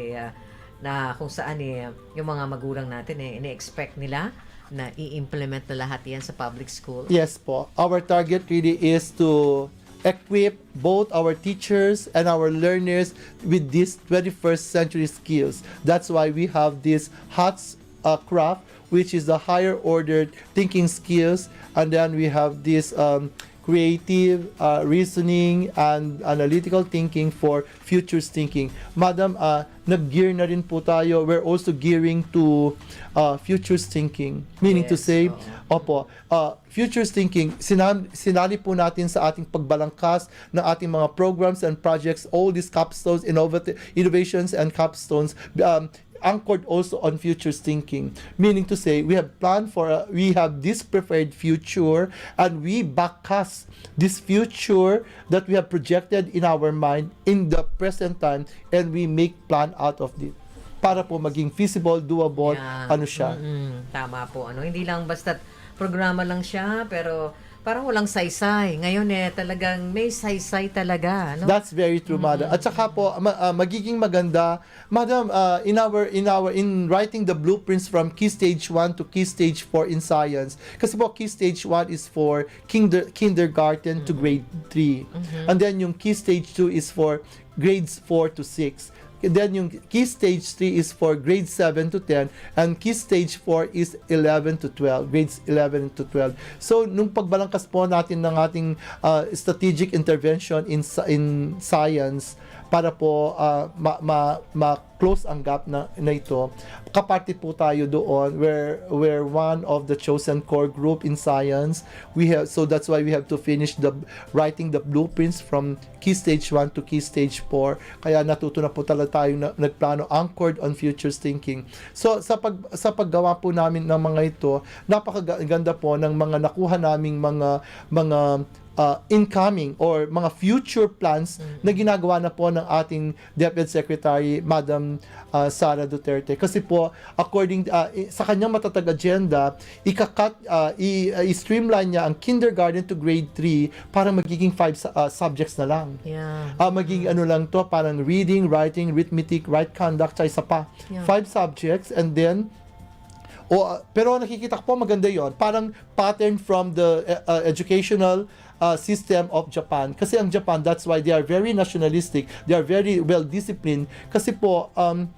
na kung saan yung mga magulang natin ine-expect nila na i-implement na lahat yan sa public school? Yes po. Our target really is to equip both our teachers and our learners with these 21st century skills. That's why we have this HOTS craft, which is the higher ordered thinking skills, and then we have this creative reasoning and analytical thinking for futures thinking. Madam, nag-gear na rin po tayo. We're also gearing to futures thinking. Meaning to Yes, say, futures thinking, sinali po natin sa ating pagbalangkas ng ating mga programs and projects, all these capstones, innovations and capstones, anchored also on futures thinking, meaning to say we have planned for we have this preferred future, and we backcast this future that we have projected in our mind in the present time, and we make plan out of it para po maging feasible, doable, siya. Tama po. Hindi lang basta programa lang siya, pero parang walang saysay. Ngayon talagang may saysay talaga, That's very true, Madam. At saka po magiging maganda, Madam, in writing the blueprints from Key Stage 1 to Key Stage 4 in science. Kasi po Key Stage 1 is for kindergarten to grade 3. And then yung Key Stage 2 is for grades 4 to 6. Then yung Key Stage 3 is for grades 7 to 10, and Key Stage 4 is 11 to 12, grades 11 to 12. So, nung pagbalangkas po natin ng ating strategic intervention in science para po close ang gap na ito. Kaparte po tayo doon. We're one of the chosen core group in science. So that's why we have to finish writing the blueprints from Key Stage 1 to Key Stage 4. Kaya natuto na po talaga tayo nagplano anchored on futures thinking. So sa paggawa po namin ng mga ito, napakaganda po ng mga nakuha naming mga incoming or mga future plans na ginagawa na po ng ating DepEd Secretary, Madam Sara Duterte. Kasi po, according sa kanyang matatag agenda, i-streamline niya ang kindergarten to grade 3 para magiging 5 subjects na lang. Yeah. Magiging lang to, parang reading, writing, arithmetic, right conduct, isa pa. Yeah. 5 subjects, and then pero nakikita ko po maganda yon, parang pattern from the educational system of Japan. Kasi ang Japan, that's why they are very nationalistic, they are very well disciplined. Kasi po ang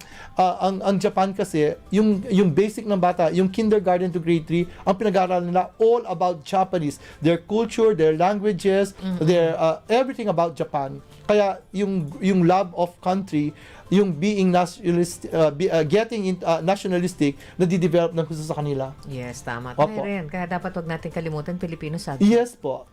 Japan kasi, yung basic ng bata, yung kindergarten to grade 3, ang pinag-aaralan nila all about Japanese, their culture, their languages, their everything about Japan. Kaya yung love of country, yung being nationalist, getting nationalistic, na di-develop ng gusto sa kanila. Yes, tama. Opo. Tayo rin. Kaya dapat wag natin kalimutan Filipino subject. Yes po.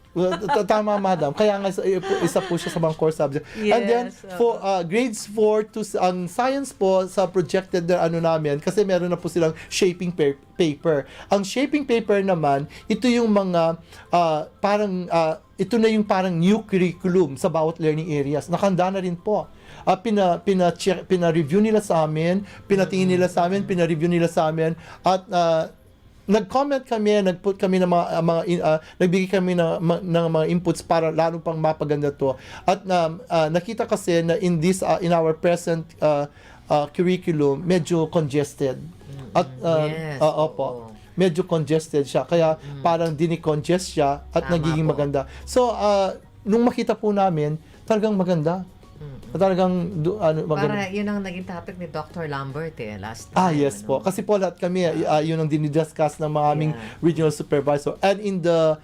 Tama, madam. Kaya nga isa po siya sa mga core subject. Yes, And then for grades 4 to ang science po sa projected na namin, kasi meron na po silang shaping paper. Ang shaping paper naman, ito yung mga ito na yung parang new curriculum sa bawat learning areas. Nakahanda na rin po. Pina-review nila sa amin, pinatingin nila sa amin, pina-review nila sa amin, at nag-comment kami, nag-put kami ng nagbigay kami ng mga inputs para lalo pang mapaganda to. At nakita kasi na in our present curriculum, medyo congested. At Yes, opo. Medyo congested siya. Kaya parang dini-congest siya at Tama nagiging po. maganda. So, nung makita po namin, talagang maganda. Talagang Para yun ang naging topic ni Dr. Lambert last time. yes po. Kasi po lahat kami, yun ang dinidiscuss ng mga aming Yeah. regional supervisor. And in the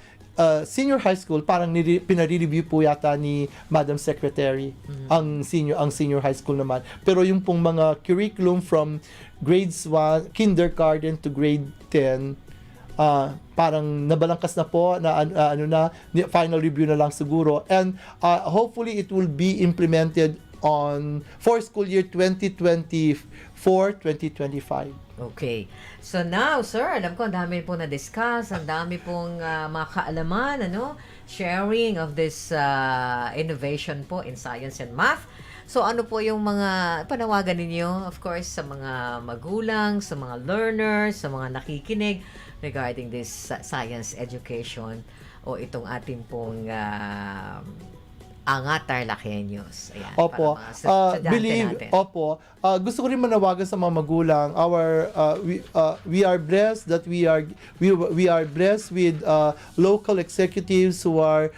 senior high school, parang pinare-review po yata ni Madam Secretary ang senior high school naman. Pero yung pong mga curriculum from grades 1, kindergarten to grade 10, parang nabalangkas na po na final review na lang siguro, and hopefully it will be implemented for school year 2024-2025. Okay. So now, sir, alam ko ang dami po na-discuss, ang dami pong mga kaalaman, sharing of this innovation po in science and math. So ano po yung mga panawagan ninyo, of course, sa mga magulang, sa mga learners, sa mga nakikinig regarding this science education o itong ating pong Angat Tarlakhenyos. Ayan, Opo. para mga estudyante natin. Opo. Gusto ko rin manawagan sa mga magulang. We are blessed that we are blessed with local executives who are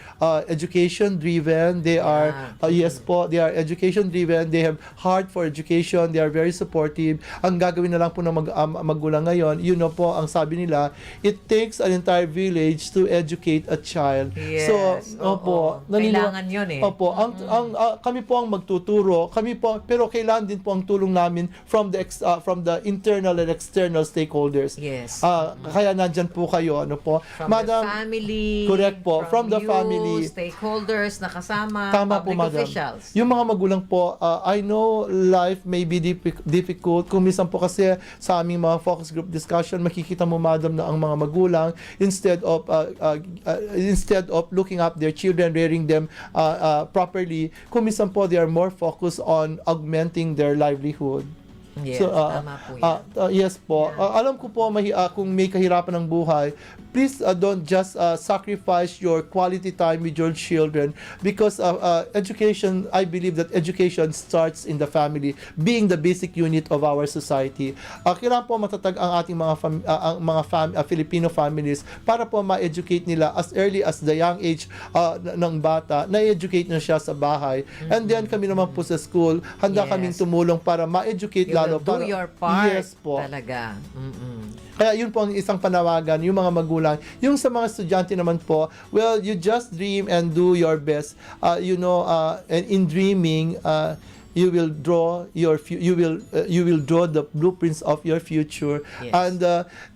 education driven. They are yes po, they are education driven. They have heart for education. They are very supportive. Ang gagawin na lang po ng magulang ngayon, po ang sabi nila, it takes an entire village to educate a child. Yes. So, opo, kailangan yun Opo, kami po ang magtuturo, pero kailangan din po ang tulong namin from the internal and external stakeholders. Yes. Kaya nandyan po kayo, po. From Madam, the family, correct po, from the you, family, stakeholders na kasama, tama po, public madam. officials. Yung mga magulang po, I know life may be difficult. Kung minsan po kasi sa aming mga focus group discussion, makikita mo, madam, na ang mga magulang, instead of looking up their children, rearing them properly, kung minsan po they are more focused on augmenting their livelihood. Yes, tama po yan. Yes po. Alam ko po kung may kahirapan ng buhay, please don't just sacrifice your quality time with your children, because education, I believe that education starts in the family, being the basic unit of our society. Kailangan po matatag ang ating mga Filipino families para po ma-educate nila as early as the young age ng bata, na-educate na siya sa bahay. And then kami naman po sa school, handa kaming tumulong para ma-educate You will do your part. Yes po. Talaga. Kaya yun po ang isang panawagan, yung mga magulang. Yung sa mga estudyante naman po, well, you just dream and do your best. And in dreaming, you will draw you will draw the blueprints of your future. Yes. And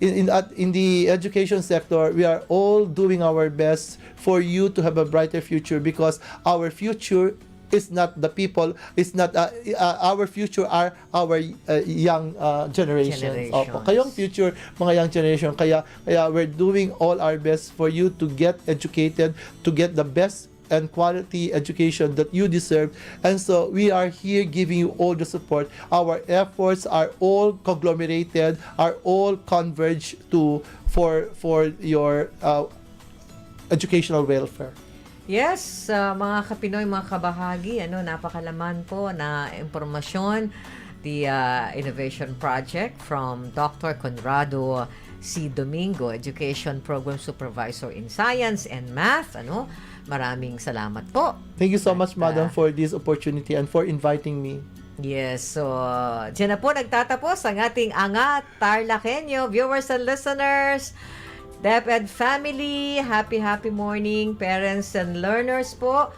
in the education sector, we are all doing our best for you to have a brighter future, because our future is not the people, it's not our future are our young generations. Opo. Kayong future, mga young generation. Kaya we're doing all our best for you to get educated, to get the best and quality education that you deserve. And so we are here giving you all the support. Our efforts are all conglomerated, are all converged for your educational welfare. Yes, mga kapinoy, mga kabahagi, napakalaman po na impormasyon. The Innovation Project from Dr. Conrado C. Domingo, Education Program Supervisor in Science and Math. Maraming salamat po. Thank you so much, Madam, for this opportunity and for inviting me. Yes, so dyan na po nagtatapos ang ating Angat Tarlakhenyo. Viewers and listeners, DepEd family, happy morning, parents and learners po,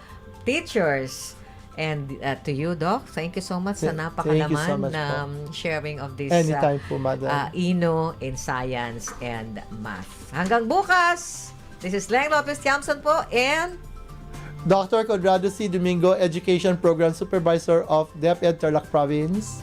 teachers, and to you, Doc, thank you so much sa napakalaman na sharing of this anytime po, Madam. Inno in Science and Math. Hanggang bukas, this is Leng Lopez Tiamson po, and Dr. Conrado C. Domingo, Education Program Supervisor of DepEd Tarlac Province.